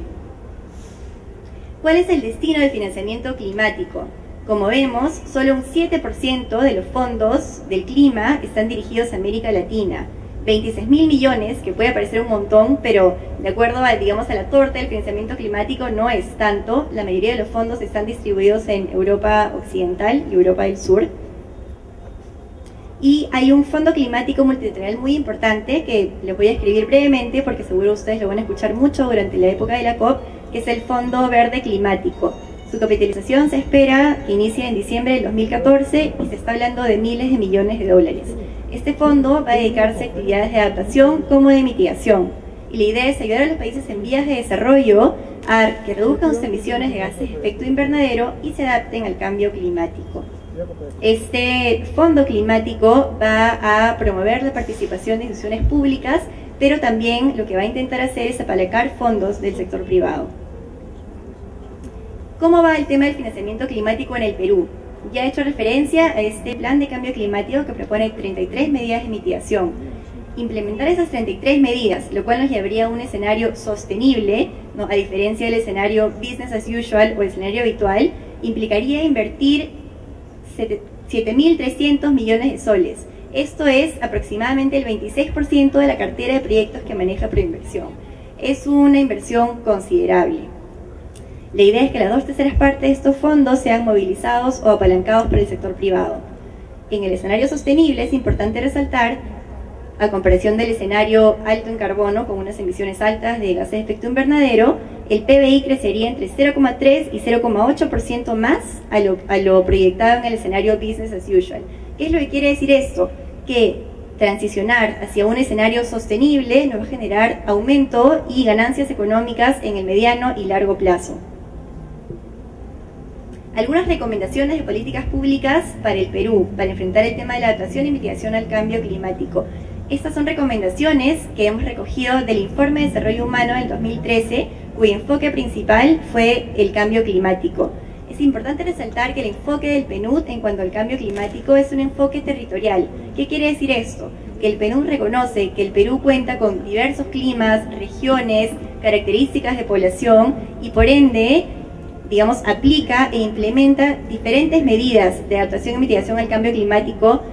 ¿Cuál es el destino del financiamiento climático? Como vemos, solo un 7% de los fondos del clima están dirigidos a América Latina. 26.000 millones, que puede parecer un montón, pero de acuerdo a, digamos, a la torta del financiamiento climático no es tanto. La mayoría de los fondos están distribuidos en Europa Occidental y Europa del Sur. Y hay un fondo climático multilateral muy importante que les voy a escribir brevemente porque seguro ustedes lo van a escuchar mucho durante la época de la COP, que es el Fondo Verde Climático. Su capitalización se espera que inicie en diciembre del 2014 y se está hablando de miles de millones de dólares. Este fondo va a dedicarse a actividades de adaptación como de mitigación. Y la idea es ayudar a los países en vías de desarrollo a que reduzcan sus emisiones de gases de efecto invernadero y se adapten al cambio climático. Este fondo climático va a promover la participación de instituciones públicas, pero también lo que va a intentar hacer es apalancar fondos del sector privado. ¿Cómo va el tema del financiamiento climático en el Perú? Ya he hecho referencia a este plan de cambio climático que propone 33 medidas de mitigación. Implementar esas 33 medidas, lo cual nos llevaría a un escenario sostenible, ¿no? A diferencia del escenario business as usual o el escenario habitual, implicaría invertir 7.300 millones de soles. Esto es aproximadamente el 26% de la cartera de proyectos que maneja Proinversión. Es una inversión considerable. La idea es que las 2/3 partes de estos fondos sean movilizados o apalancados por el sector privado. En el escenario sostenible es importante resaltar, a comparación del escenario alto en carbono, con unas emisiones altas de gases de efecto invernadero, el PBI crecería entre 0,3 y 0,8% más a lo proyectado en el escenario business as usual. ¿Qué es lo que quiere decir esto? Que transicionar hacia un escenario sostenible nos va a generar aumento y ganancias económicas en el mediano y largo plazo. Algunas recomendaciones de políticas públicas para el Perú, para enfrentar el tema de la adaptación y mitigación al cambio climático. Estas son recomendaciones que hemos recogido del Informe de Desarrollo Humano del 2013, cuyo enfoque principal fue el cambio climático. Es importante resaltar que el enfoque del PNUD en cuanto al cambio climático es un enfoque territorial. ¿Qué quiere decir esto? Que el PNUD reconoce que el Perú cuenta con diversos climas, regiones, características de población y por ende, digamos, aplica e implementa diferentes medidas de adaptación y mitigación al cambio climático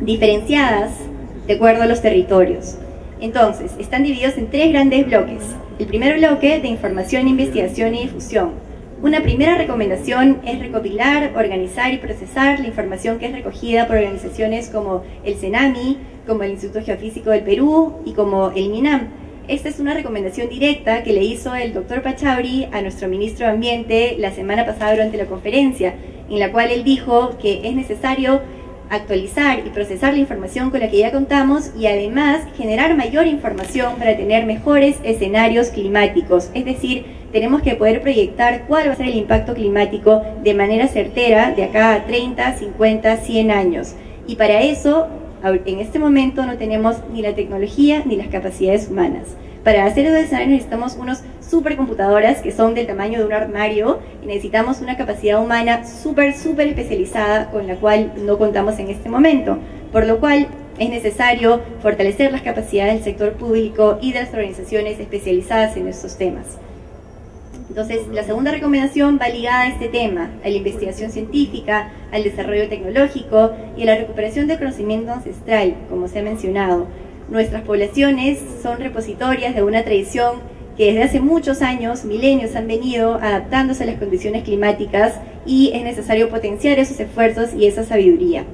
diferenciadas de acuerdo a los territorios. Entonces, están divididos en 3 grandes bloques. El primer bloque de información, investigación y difusión. Una primera recomendación es recopilar, organizar y procesar la información que es recogida por organizaciones como el CENAMI, como el Instituto Geofísico del Perú y como el MINAM. Esta es una recomendación directa que le hizo el doctor Pachauri a nuestro ministro de Ambiente la semana pasada durante la conferencia, en la cual él dijo que es necesario actualizar y procesar la información con la que ya contamos y además generar mayor información para tener mejores escenarios climáticos. Es decir, tenemos que poder proyectar cuál va a ser el impacto climático de manera certera de acá a 30, 50, 100 años. Y para eso, en este momento no tenemos ni la tecnología ni las capacidades humanas. Para hacer esos escenarios necesitamos unos supercomputadoras que son del tamaño de un armario y necesitamos una capacidad humana súper especializada con la cual no contamos en este momento, por lo cual es necesario fortalecer las capacidades del sector público y de las organizaciones especializadas en estos temas. Entonces, la segunda recomendación va ligada a este tema, a la investigación científica, al desarrollo tecnológico y a la recuperación del conocimiento ancestral, como se ha mencionado. Nuestras poblaciones son repositorias de una tradición que desde hace muchos años, milenios, han venido adaptándose a las condiciones climáticas y es necesario potenciar esos esfuerzos y esa sabiduría.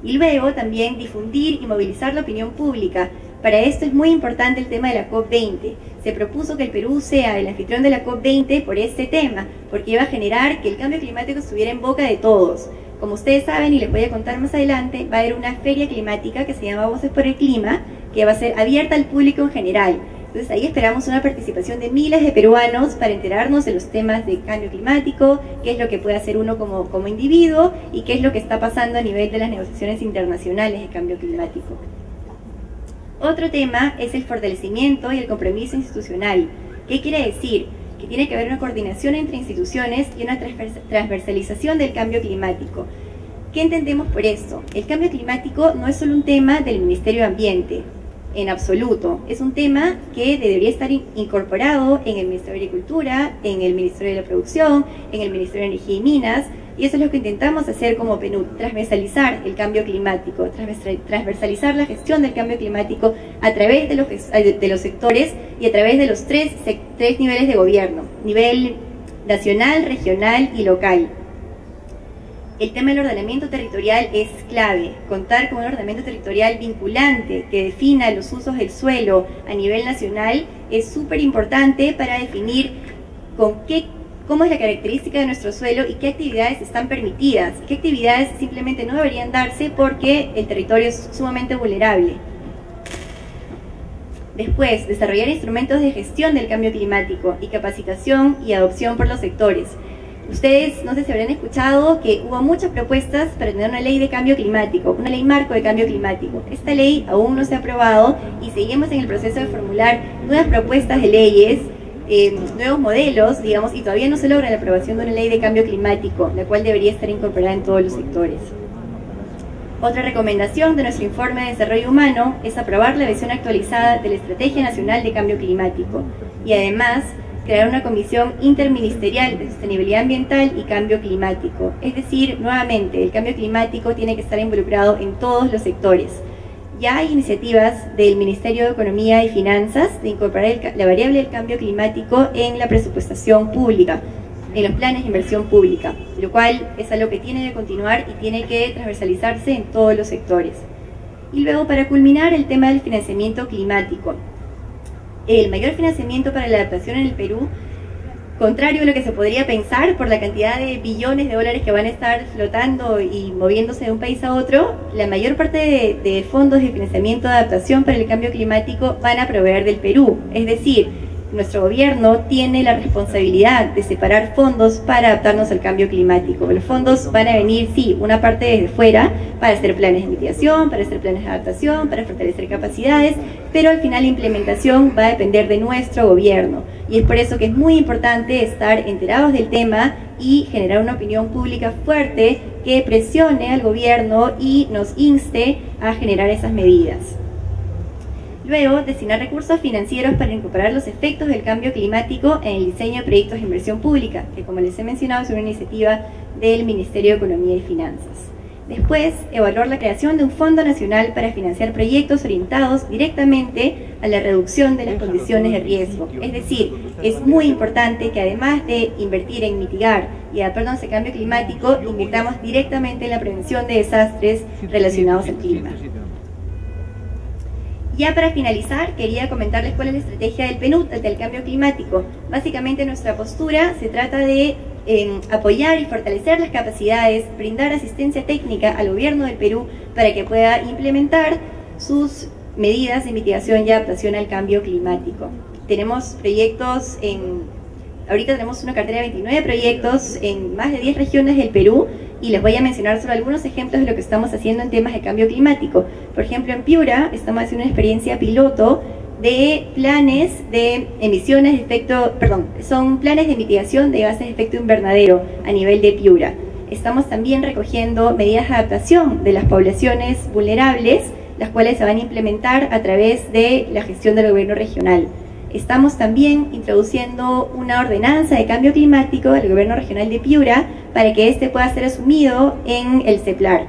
Y luego también difundir y movilizar la opinión pública. Para esto es muy importante el tema de la COP20. Se propuso que el Perú sea el anfitrión de la COP20 por este tema, porque iba a generar que el cambio climático estuviera en boca de todos. Como ustedes saben, y les voy a contar más adelante, va a haber una feria climática que se llama Voces por el Clima, que va a ser abierta al público en general. Entonces ahí esperamos una participación de miles de peruanos para enterarnos de los temas de cambio climático, qué es lo que puede hacer uno como individuo y qué es lo que está pasando a nivel de las negociaciones internacionales de cambio climático. Otro tema es el fortalecimiento y el compromiso institucional. ¿Qué quiere decir? Que tiene que haber una coordinación entre instituciones y una transversalización del cambio climático. ¿Qué entendemos por esto? El cambio climático no es solo un tema del Ministerio de Ambiente, en absoluto. Es un tema que debería estar incorporado en el Ministerio de Agricultura, en el Ministerio de la Producción, en el Ministerio de Energía y Minas, y eso es lo que intentamos hacer como PNUD, transversalizar el cambio climático, transversalizar la gestión del cambio climático a través de los sectores y a través de los tres niveles de gobierno, nivel nacional, regional y local. El tema del ordenamiento territorial es clave. Contar con un ordenamiento territorial vinculante que defina los usos del suelo a nivel nacional es súper importante para definir cómo es la característica de nuestro suelo y qué actividades están permitidas, qué actividades simplemente no deberían darse porque el territorio es sumamente vulnerable. Después, desarrollar instrumentos de gestión del cambio climático y capacitación y adopción por los sectores. Ustedes, no sé si habrán escuchado que hubo muchas propuestas para tener una ley de cambio climático, una ley marco de cambio climático. Esta ley aún no se ha aprobado y seguimos en el proceso de formular nuevas propuestas de leyes, nuevos modelos, digamos, y todavía no se logra la aprobación de una ley de cambio climático, la cual debería estar incorporada en todos los sectores. Otra recomendación de nuestro informe de desarrollo humano es aprobar la versión actualizada de la Estrategia Nacional de Cambio Climático y además crear una comisión interministerial de sostenibilidad ambiental y cambio climático. Es decir, nuevamente, el cambio climático tiene que estar involucrado en todos los sectores. Ya hay iniciativas del Ministerio de Economía y Finanzas de incorporar la variable del cambio climático en la presupuestación pública, en los planes de inversión pública, lo cual es algo que tiene que continuar y tiene que transversalizarse en todos los sectores. Y luego, para culminar, el tema del financiamiento climático. El mayor financiamiento para la adaptación en el Perú, contrario a lo que se podría pensar por la cantidad de billones de dólares que van a estar flotando y moviéndose de un país a otro, la mayor parte de fondos de financiamiento de adaptación para el cambio climático van a proveer del Perú. Es decir, nuestro gobierno tiene la responsabilidad de separar fondos para adaptarnos al cambio climático. Los fondos van a venir, sí, una parte desde fuera, para hacer planes de mitigación, para hacer planes de adaptación, para fortalecer capacidades, pero al final la implementación va a depender de nuestro gobierno. Y es por eso que es muy importante estar enterados del tema y generar una opinión pública fuerte que presione al gobierno y nos inste a generar esas medidas. Luego, destinar recursos financieros para incorporar los efectos del cambio climático en el diseño de proyectos de inversión pública, que como les he mencionado es una iniciativa del Ministerio de Economía y Finanzas. Después, evaluar la creación de un fondo nacional para financiar proyectos orientados directamente a la reducción de las condiciones de riesgo. Es decir, es muy importante que además de invertir en mitigar y adaptarnos al cambio climático, invirtamos directamente en la prevención de desastres relacionados al clima. Ya para finalizar, quería comentarles cuál es la estrategia del PNUD ante el cambio climático. Básicamente nuestra postura se trata de apoyar y fortalecer las capacidades, brindar asistencia técnica al gobierno del Perú para que pueda implementar sus medidas de mitigación y adaptación al cambio climático. Tenemos proyectos ahorita tenemos una cartera de 29 proyectos en más de 10 regiones del Perú, y les voy a mencionar solo algunos ejemplos de lo que estamos haciendo en temas de cambio climático. Por ejemplo, en Piura estamos haciendo una experiencia piloto de planes de emisiones de efecto, son planes de mitigación de gases de efecto invernadero a nivel de Piura. Estamos también recogiendo medidas de adaptación de las poblaciones vulnerables, las cuales se van a implementar a través de la gestión del gobierno regional. Estamos también introduciendo una ordenanza de cambio climático del Gobierno Regional de Piura para que este pueda ser asumido en el CEPLAR.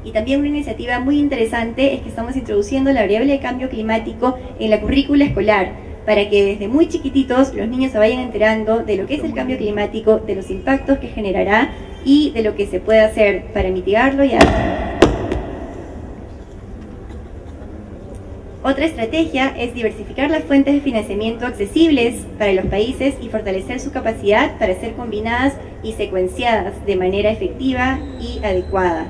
Y también una iniciativa muy interesante es que estamos introduciendo la variable de cambio climático en la currícula escolar, para que desde muy chiquititos los niños se vayan enterando de lo que es el cambio climático, de los impactos que generará y de lo que se puede hacer para mitigarlo y Otra estrategia es diversificar las fuentes de financiamiento accesibles para los países y fortalecer su capacidad para ser combinadas y secuenciadas de manera efectiva y adecuada.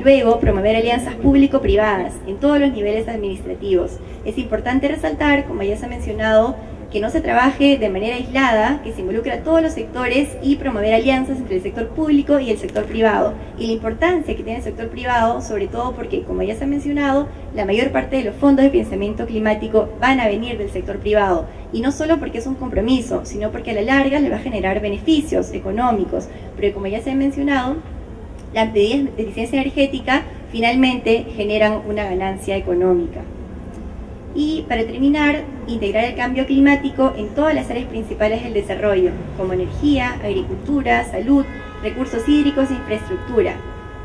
Luego, promover alianzas público-privadas en todos los niveles administrativos. Es importante resaltar, como ya se ha mencionado, que no se trabaje de manera aislada, que se involucre a todos los sectores y promover alianzas entre el sector público y el sector privado. Y la importancia que tiene el sector privado, sobre todo porque, como ya se ha mencionado, la mayor parte de los fondos de financiamiento climático van a venir del sector privado. Y no solo porque es un compromiso, sino porque a la larga le va a generar beneficios económicos. Pero como ya se ha mencionado, las medidas de eficiencia energética finalmente generan una ganancia económica. Y para terminar, integrar el cambio climático en todas las áreas principales del desarrollo, como energía, agricultura, salud, recursos hídricos e infraestructura,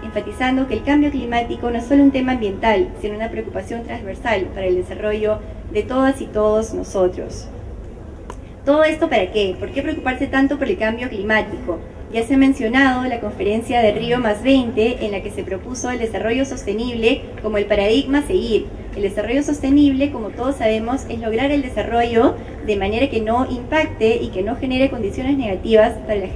enfatizando que el cambio climático no es solo un tema ambiental, sino una preocupación transversal para el desarrollo de todas y todos nosotros. ¿Todo esto para qué? ¿Por qué preocuparse tanto por el cambio climático? Ya se ha mencionado la conferencia de Río +20 en la que se propuso el desarrollo sostenible como el paradigma a seguir. El desarrollo sostenible, como todos sabemos, es lograr el desarrollo de manera que no impacte y que no genere condiciones negativas para las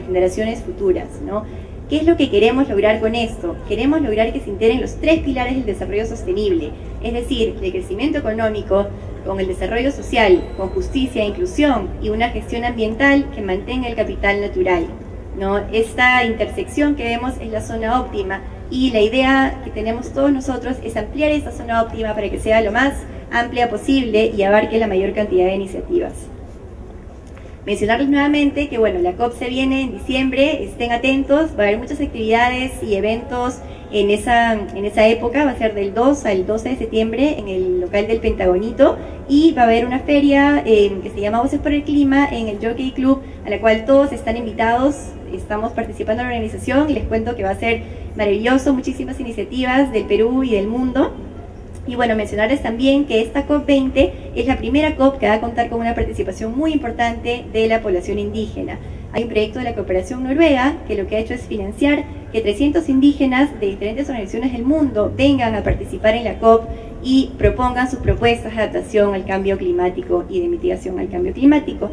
generaciones futuras, ¿no? ¿Qué es lo que queremos lograr con esto? Queremos lograr que se integren los 3 pilares del desarrollo sostenible, es decir, el crecimiento económico, con el desarrollo social, con justicia e inclusión y una gestión ambiental que mantenga el capital natural, ¿no? Esta intersección que vemos es la zona óptima y la idea que tenemos todos nosotros es ampliar esta zona óptima para que sea lo más amplia posible y abarque la mayor cantidad de iniciativas. Mencionarles nuevamente que bueno, la COP se viene en diciembre, estén atentos, va a haber muchas actividades y eventos en esa época, va a ser del 2 al 12 de septiembre en el local del Pentagonito, y va a haber una feria que se llama Voces por el Clima en el Jockey Club, a la cual todos están invitados. Estamos participando en la organización y les cuento que va a ser maravilloso, muchísimas iniciativas del Perú y del mundo. Y bueno, mencionarles también que esta COP20 es la primera COP que va a contar con una participación muy importante de la población indígena. Hay un proyecto de la cooperación noruega que lo que ha hecho es financiar que 300 indígenas de diferentes organizaciones del mundo vengan a participar en la COP y propongan sus propuestas de adaptación al cambio climático y de mitigación al cambio climático.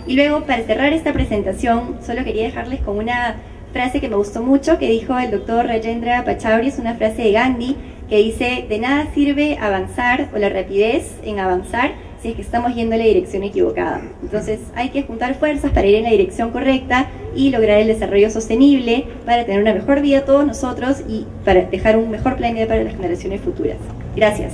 Y luego, para cerrar esta presentación, solo quería dejarles con una frase que me gustó mucho, que dijo el doctor Rajendra Pachauri, es una frase de Gandhi, que dice: de nada sirve avanzar o la rapidez en avanzar si es que estamos yendo en la dirección equivocada. Entonces hay que juntar fuerzas para ir en la dirección correcta y lograr el desarrollo sostenible para tener una mejor vida todos nosotros y para dejar un mejor planeta para las generaciones futuras. Gracias.